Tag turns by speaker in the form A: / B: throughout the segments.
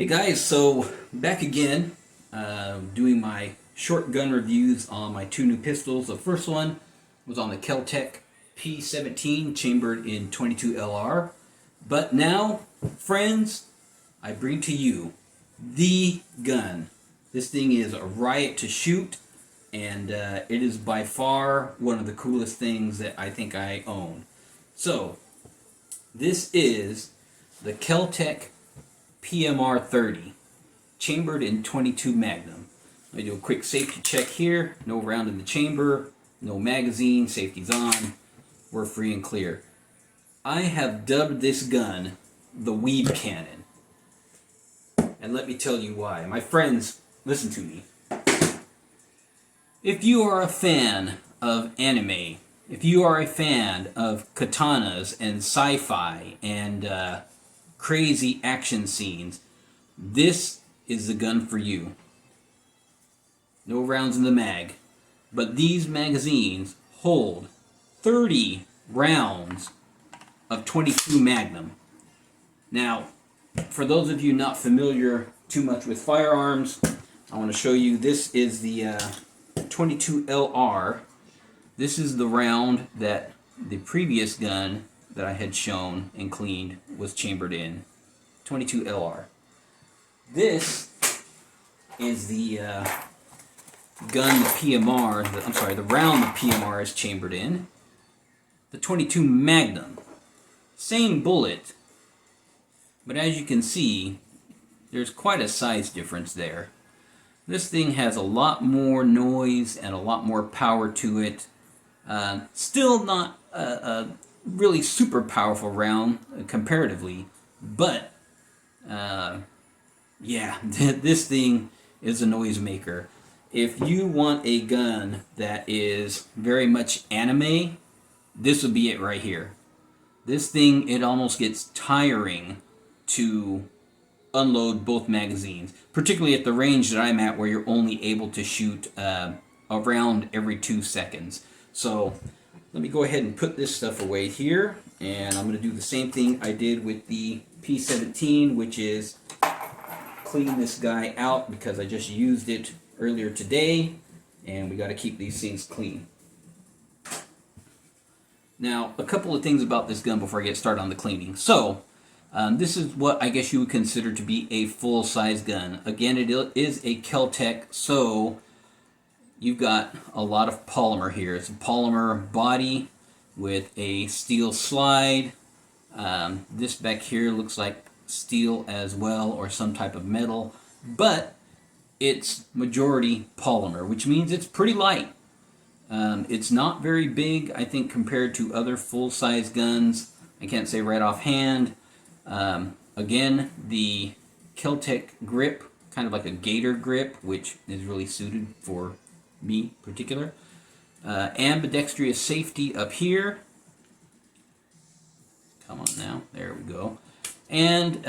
A: Hey guys, so back again, doing my short gun reviews on my two new pistols. The first one was on the Keltec P17 chambered in 22 LR. But now, friends, I bring to you the gun. This thing is a riot to shoot, and it is by far one of the coolest things that I think I own. So, this is the Keltec PMR30, chambered in 22 Magnum. I do a quick safety check here. No round in the chamber, no magazine, safety's on. We're free and clear. I have dubbed this gun the Weeb Cannon. And let me tell you why. My friends, listen to me. If you are a fan of anime, if you are a fan of katanas and sci-fi and crazy action scenes, this is the gun for you. No rounds in the mag, but these magazines hold 30 rounds of 22 Magnum. Now, for those of you not familiar too much with firearms, I want to show you, this is the 22 LR. This is the round that the previous gun that I had shown and cleaned was chambered in. 22 LR. This is the gun the PMR, the round the PMR is chambered in. The 22 Magnum. Same bullet, but as you can see, there's quite a size difference there. This thing has a lot more noise and a lot more power to it. Still not a really super powerful round comparatively, but yeah, this thing is a noisemaker. If you want a gun that is very much anime, this would be it right here. This thing, it almost gets tiring to unload both magazines, particularly at the range that I'm at where you're only able to shoot a round every 2 seconds. So let me go ahead and put this stuff away here, and I'm going to do the same thing I did with the P17, which is clean this guy out because I just used it earlier today, and we got to keep these things clean. Now, a couple of things about this gun before I get started on the cleaning. So, this is what I guess you would consider to be a full-size gun. Again, it is a Keltec, so you've got a lot of polymer here. It's a polymer body with a steel slide. This back here looks like steel as well, or some type of metal, but it's majority polymer, which means it's pretty light. It's not very big, I think, compared to other full-size guns. I can't say right offhand. Again, the Keltec grip, kind of like a gator grip, which is really suited for me particular. Ambidextrous safety up here. Come on now, there we go. And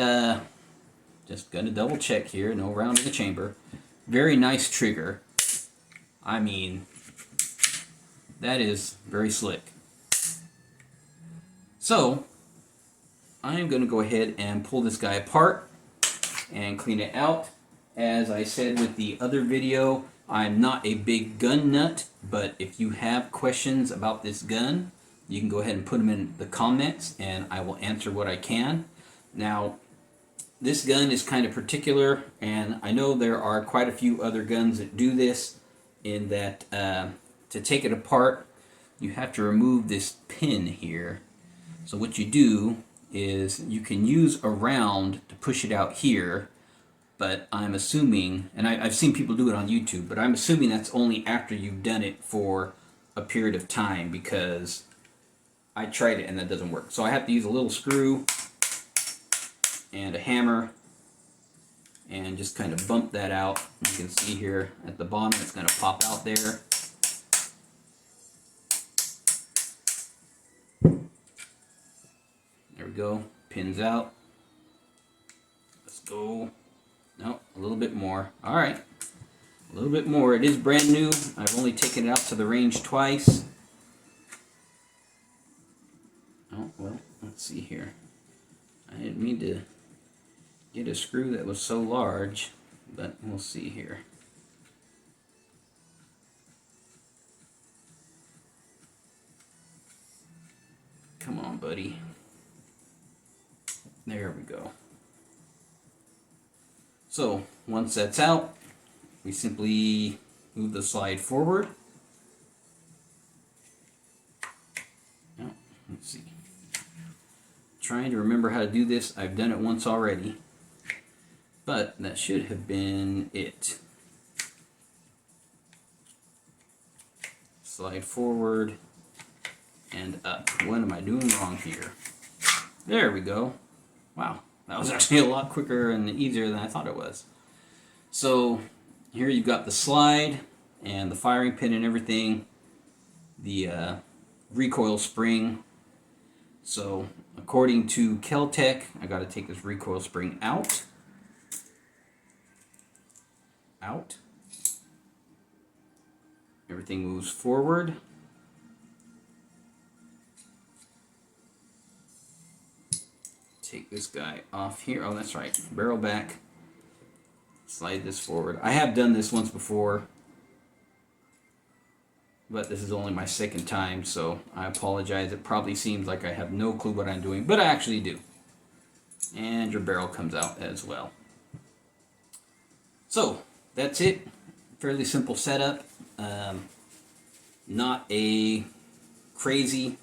A: just gonna double check here, no round in the chamber. Very nice trigger. I mean, that is very slick. So, I'm gonna go ahead and pull this guy apart and clean it out. As I said with the other video, I'm not a big gun nut, but if you have questions about this gun, you can go ahead and put them in the comments and I will answer what I can. Now, this gun is kind of particular, and I know there are quite a few other guns that do this, in that to take it apart, you have to remove this pin here. So what you do is you can use a round to push it out here, but I'm assuming, and I've seen people do it on YouTube, but I'm assuming that's only after you've done it for a period of time, because I tried it and that doesn't work. So I have to use a little screw and a hammer and just kind of bump that out. You can see here at the bottom it's going to pop out there. There we go, pins out. Let's go. No, a little bit more. Alright, a little bit more. It is brand new. I've only taken it out to the range twice. Oh, well, let's see here. I didn't mean to get a screw that was so large, but we'll see here. Come on, buddy. There we go. So, once that's out, we simply move the slide forward. Oh, let's see. Trying to remember how to do this. I've done it once already. But that should have been it. Slide forward and up. What am I doing wrong here? There we go. Wow, that was actually a lot quicker and easier than I thought it was. So here you've got the slide and the firing pin and everything. The recoil spring. So according to Keltec, I got to take this recoil spring out. Out. Everything moves forward. Take this guy off here. Oh, that's right. Barrel back. Slide this forward. I have done this once before, but this is only my second time, so I apologize. It probably seems like I have no clue what I'm doing, but I actually do. And your barrel comes out as well. So, that's it. Fairly simple setup. Not a crazy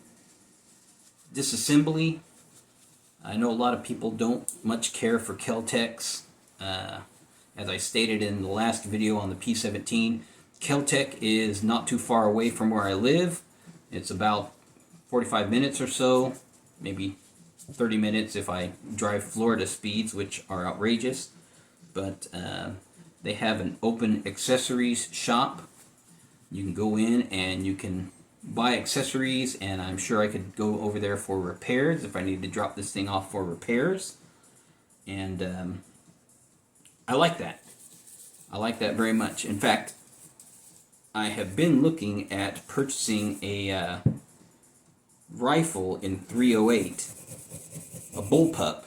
A: disassembly. I know a lot of people don't much care for Keltecs. As I stated in the last video on the P17, Keltec is not too far away from where I live. It's about 45 minutes or so, maybe 30 minutes if I drive Florida speeds, which are outrageous. But they have an open accessories shop. You can go in and you can buy accessories, and I'm sure I could go over there for repairs if I need to drop this thing off for repairs. And I like that. I like that very much. In fact, I have been looking at purchasing a rifle in .308, a bullpup,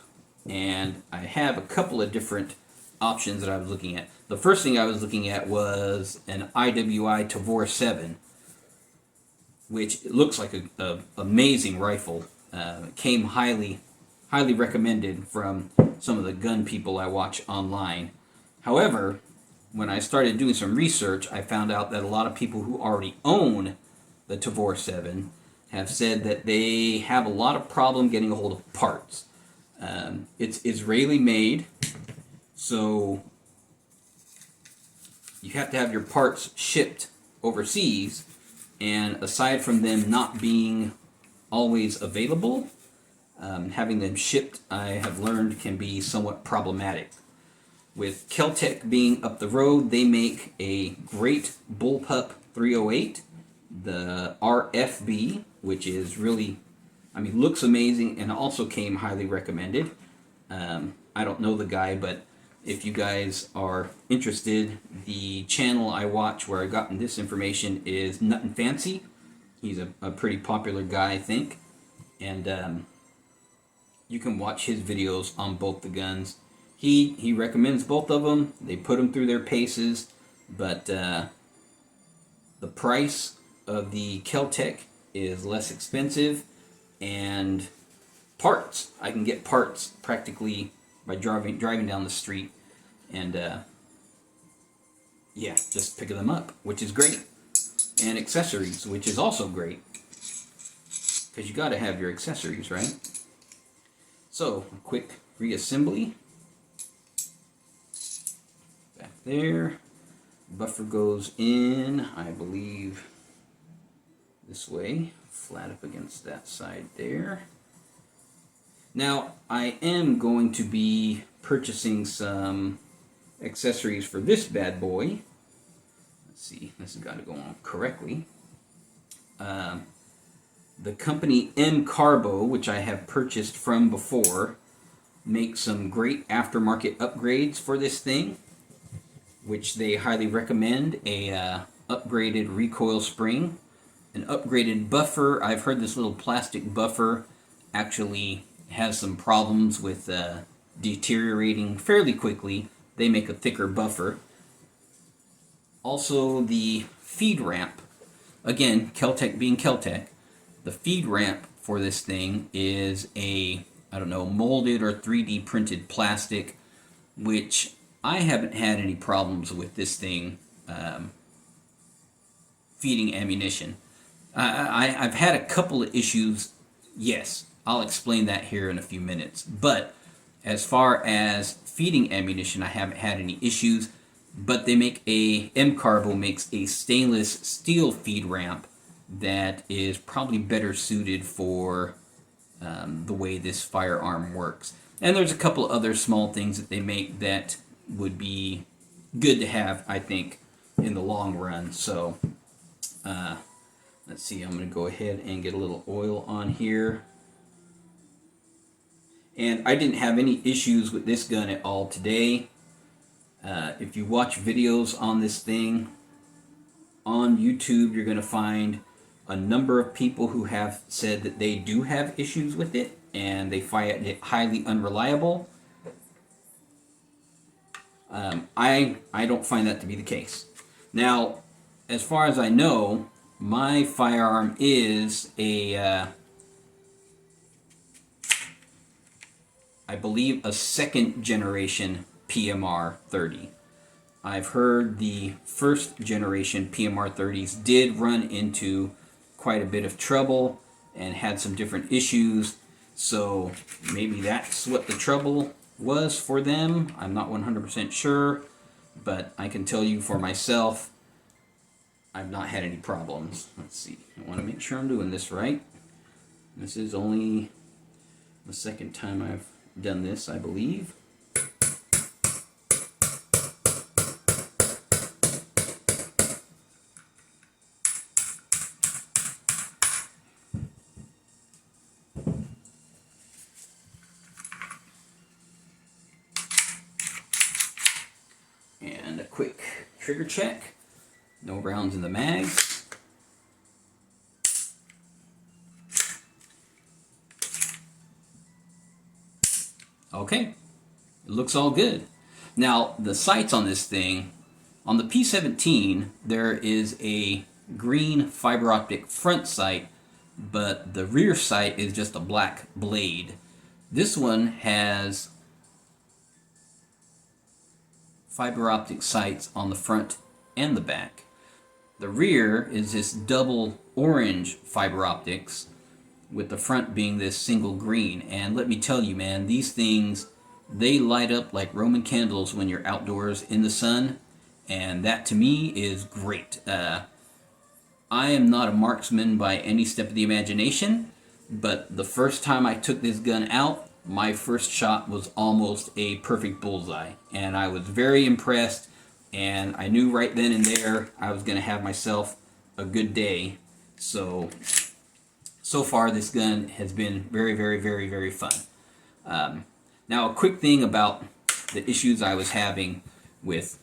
A: and I have a couple of different options that I was looking at. The first thing I was looking at was an IWI Tavor 7, which looks like a amazing rifle. It came highly recommended from some of the gun people I watch online. However, when I started doing some research, I found out that a lot of people who already own the Tavor 7 have said that they have a lot of problem getting a hold of parts. It's Israeli made, so you have to have your parts shipped overseas, and aside from them not being always available, having them shipped, I have learned, can be somewhat problematic. With Keltec being up the road, they make a great bullpup 308, the RFB, which is really, looks amazing and also came highly recommended. I don't know the guy, but if you guys are interested, the channel I watch where I've gotten this information is Nut and Fancy. He's a pretty popular guy, I think. And you can watch his videos on both the guns. He recommends both of them. They put them through their paces, but the price of the Keltec is less expensive, and parts. I can get parts practically by driving down the street, and yeah, just picking them up, which is great. And accessories, which is also great, because you got to have your accessories, right? So, a quick reassembly. Back there. Buffer goes in, I believe, this way, flat up against that side there. Now, I am going to be purchasing some accessories for this bad boy. Let's see, this has got to go on correctly. The company M Carbo, which I have purchased from before, makes some great aftermarket upgrades for this thing, which they highly recommend. A upgraded recoil spring, an upgraded buffer. I've heard this little plastic buffer actually has some problems with deteriorating fairly quickly, they make a thicker buffer. Also, the feed ramp, again, Keltec being Keltec, the feed ramp for this thing is a, I don't know, molded or 3D printed plastic, which I haven't had any problems with this thing feeding ammunition. I've had a couple of issues, yes, I'll explain that here in a few minutes, but as far as feeding ammunition, I haven't had any issues. But they make M-Carbo makes a stainless steel feed ramp that is probably better suited for the way this firearm works. And there's a couple other small things that they make that would be good to have, I think, in the long run. So let's see, I'm going to go ahead and get a little oil on here. And I didn't have any issues with this gun at all today. If you watch videos on this thing on YouTube, you're going to find a number of people who have said that they do have issues with it and they find it highly unreliable. I don't find that to be the case. Now, as far as I know, my firearm is a I believe a second generation PMR30. I've heard the first generation PMR30s did run into quite a bit of trouble and had some different issues, so maybe that's what the trouble was for them. I'm not 100% sure, but I can tell you for myself, I've not had any problems. Let's see, I want to make sure I'm doing this right. This is only the second time I've done this, I believe. And a quick trigger check. No rounds in the mag. Okay, it looks all good. Now, the sights on this thing, on the P17, there is a green fiber optic front sight, but the rear sight is just a black blade. This one has fiber optic sights on the front and the back. The rear is this double orange fiber optics, with the front being this single green. And let me tell you, man, these things, they light up like Roman candles when you're outdoors in the sun, and that to me is great. I am not a marksman by any step of the imagination, but the first time I took this gun out, my first shot was almost a perfect bullseye, and I was very impressed, and I knew right then and there I was going to have myself a good day. So far, this gun has been very, very, very, very fun. Now, a quick thing about the issues I was having with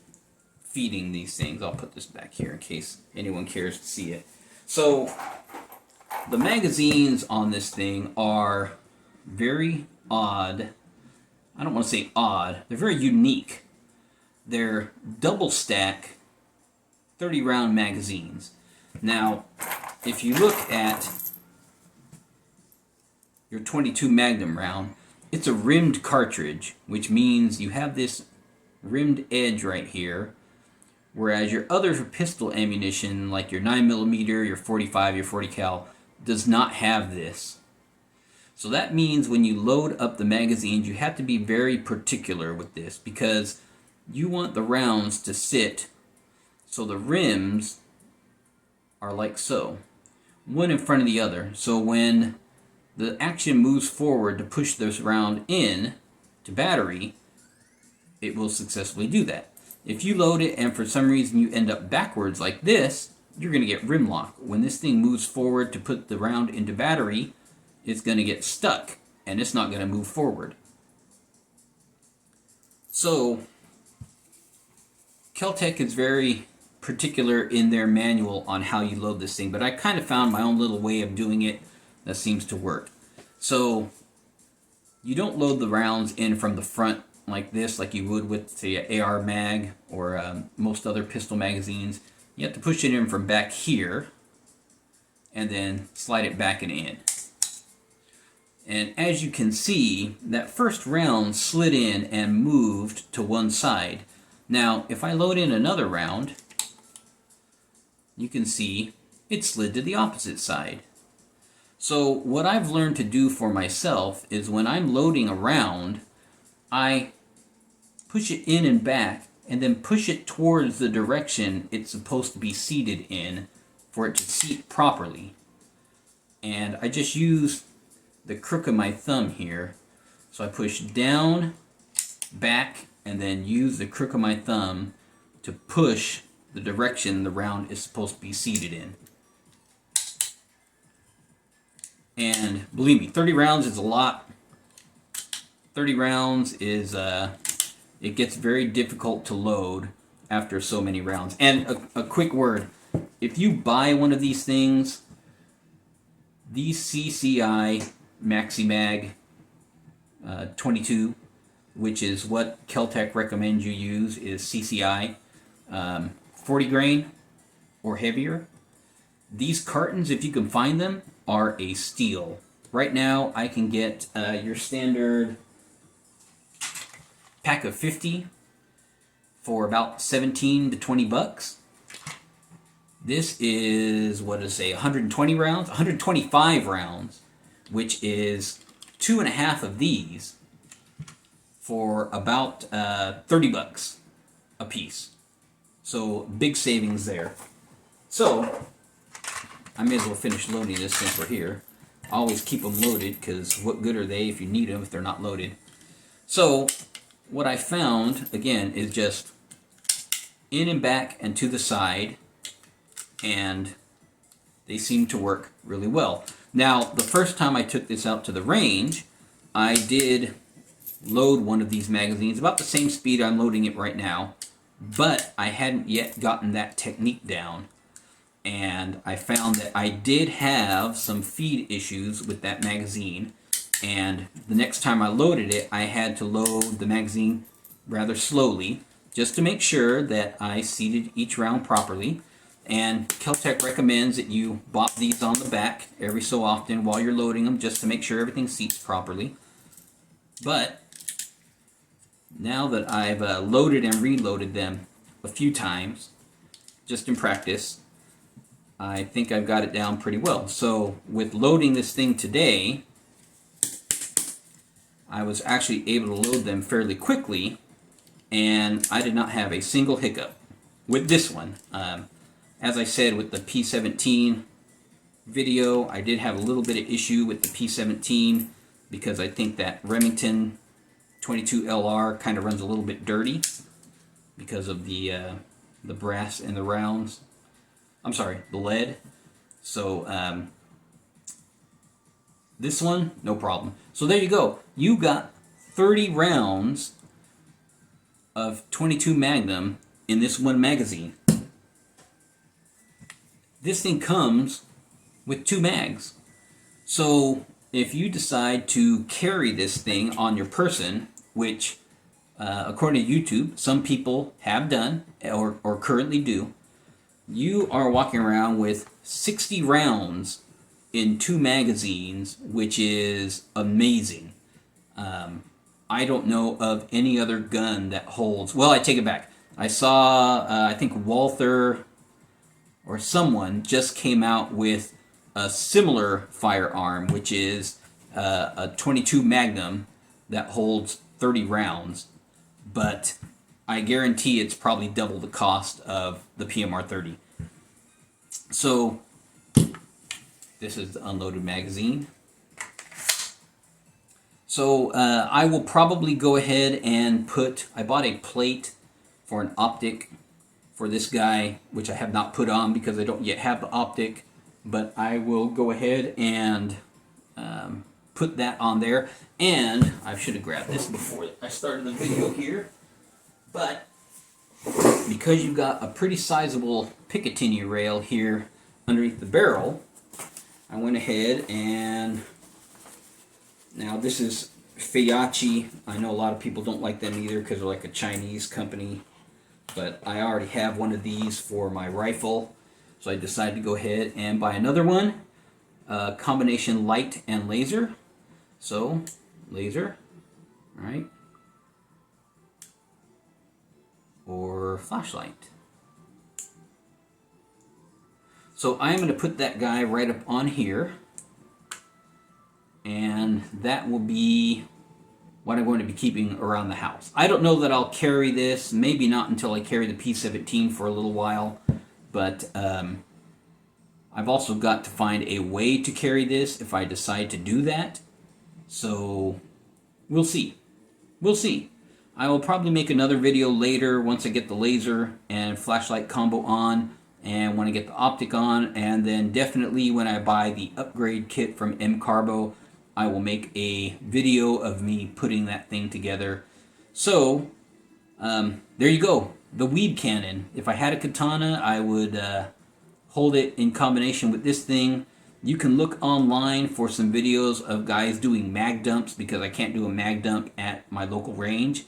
A: feeding these things. I'll put this back here in case anyone cares to see it. So, the magazines on this thing are very odd. I don't want to say odd. They're very unique. They're double stack 30 round magazines. Now, if you look at your 22 Magnum round, it's a rimmed cartridge, which means you have this rimmed edge right here, whereas your other pistol ammunition, like your 9mm, your 45, your 40 cal, does not have this. So that means when you load up the magazines, you have to be very particular with this, because you want the rounds to sit so the rims are like so, one in front of the other. So when the action moves forward to push this round in to battery, it will successfully do that. If you load it and for some reason you end up backwards like this, you're going to get rim lock. When this thing moves forward to put the round into battery, it's going to get stuck and it's not going to move forward. So Keltec is very particular in their manual on how you load this thing, but I kind of found my own little way of doing it that seems to work. So you don't load the rounds in from the front like this, like you would with the AR mag or most other pistol magazines. You have to push it in from back here and then slide it back and in. And as you can see, that first round slid in and moved to one side. Now, if I load in another round, you can see it slid to the opposite side. So what I've learned to do for myself is when I'm loading a round, I push it in and back and then push it towards the direction it's supposed to be seated in for it to seat properly. And I just use the crook of my thumb here. So I push down, back, and then use the crook of my thumb to push the direction the round is supposed to be seated in. And believe me, 30 rounds is a lot. 30 rounds is, it gets very difficult to load after so many rounds. And a quick word, if you buy one of these things, these CCI MaxiMag 22, which is what Keltec recommends you use, is CCI 40 grain or heavier. These cartons, if you can find them, are a steal. Right now, I can get your standard pack of 50 for about 17 to 20 bucks. This is, what does it say, 120 rounds? 125 rounds, which is 2.5 of these for about 30 bucks a piece. So big savings there. So I may as well finish loading this since we're here. I always keep them loaded because what good are they if you need them if they're not loaded? So what I found, again, is just in and back and to the side, and they seem to work really well. Now, the first time I took this out to the range, I did load one of these magazines about the same speed I'm loading it right now, but I hadn't yet gotten that technique down. And I found that I did have some feed issues with that magazine, and the next time I loaded it, I had to load the magazine rather slowly just to make sure that I seated each round properly. And Keltec recommends that you bop these on the back every so often while you're loading them just to make sure everything seats properly. But now that I've loaded and reloaded them a few times, just in practice, I think I've got it down pretty well. So with loading this thing today, I was actually able to load them fairly quickly, and I did not have a single hiccup with this one. As I said with the P17 video, I did have a little bit of issue with the P17 because I think that Remington 22LR kind of runs a little bit dirty because of the brass in the rounds. I'm sorry, the lead. So this one, no problem. So there you go. You got 30 rounds of 22 Magnum in this one magazine. This thing comes with 2 mags. So if you decide to carry this thing on your person, which according to YouTube, some people have done or currently do, you are walking around with 60 rounds in 2 magazines, which is amazing. I don't know of any other gun that holds... Well, I take it back. I saw, I think Walther or someone just came out with a similar firearm, which is a 22 Magnum that holds 30 rounds. But I guarantee it's probably double the cost of the PMR30. So this is the unloaded magazine. So I will probably go ahead and I bought a plate for an optic for this guy, which I have not put on because I don't yet have the optic, but I will go ahead and put that on there. And I should have grabbed this before I started the video here, but because you've got a pretty sizable Picatinny rail here underneath the barrel, I went ahead and now this is Feiachi. I know a lot of people don't like them either because they're like a Chinese company, but I already have one of these for my rifle, so I decided to go ahead and buy another one. Combination light and laser. So, laser, right? Or flashlight. So I'm going to put that guy right up on here, and that will be what I'm going to be keeping around the house. I don't know that I'll carry this, maybe not until I carry the P17 for a little while, but I've also got to find a way to carry this if I decide to do that. So we'll see. We'll see. I will probably make another video later once I get the laser and flashlight combo on, and when I get the optic on, and then definitely when I buy the upgrade kit from M Carbo, I will make a video of me putting that thing together. So, there you go. The Weeb Cannon. If I had a katana, I would hold it in combination with this thing. You can look online for some videos of guys doing mag dumps, because I can't do a mag dump at my local range.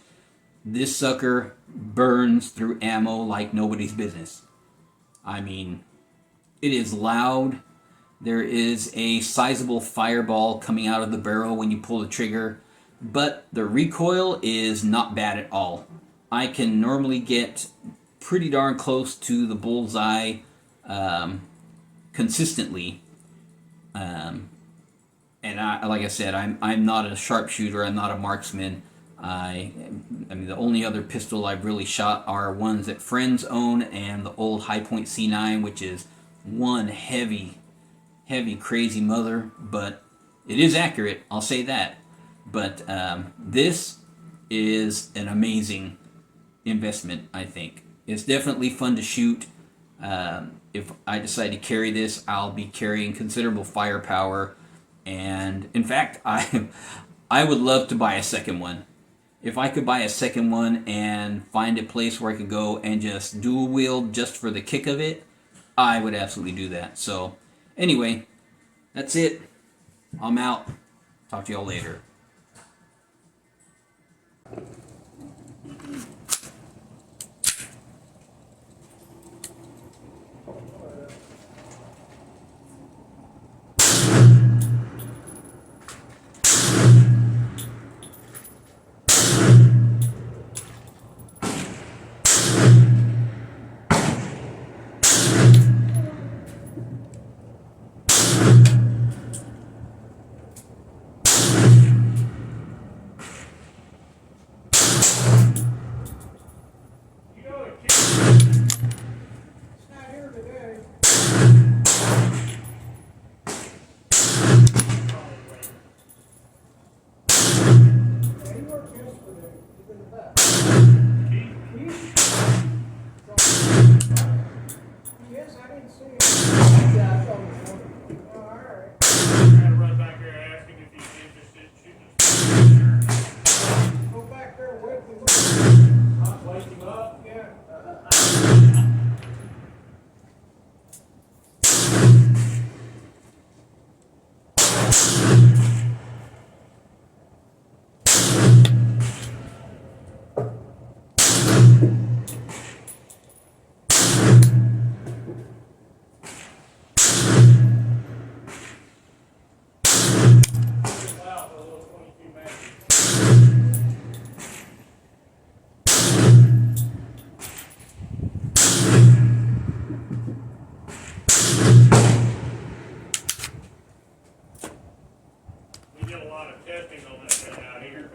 A: This sucker burns through ammo like nobody's business. I mean, it is loud. There is a sizable fireball coming out of the barrel when you pull the trigger, but the recoil is not bad at all. I can normally get pretty darn close to the bullseye consistently. And like I said, I'm not a sharpshooter. I'm not a marksman. I mean, the only other pistol I've really shot are ones that friends own, and the old High Point C9, which is one heavy, crazy mother. But it is accurate, I'll say that. But this is an amazing investment, I think. It's definitely fun to shoot. If I decide to carry this, I'll be carrying considerable firepower. And in fact, I would love to buy a second one. If I could buy a second one and find a place where I could go and just dual wield just for the kick of it, I would absolutely do that. So anyway, that's it. I'm out. Talk to y'all later.
B: We did a lot of testing on that thing out here.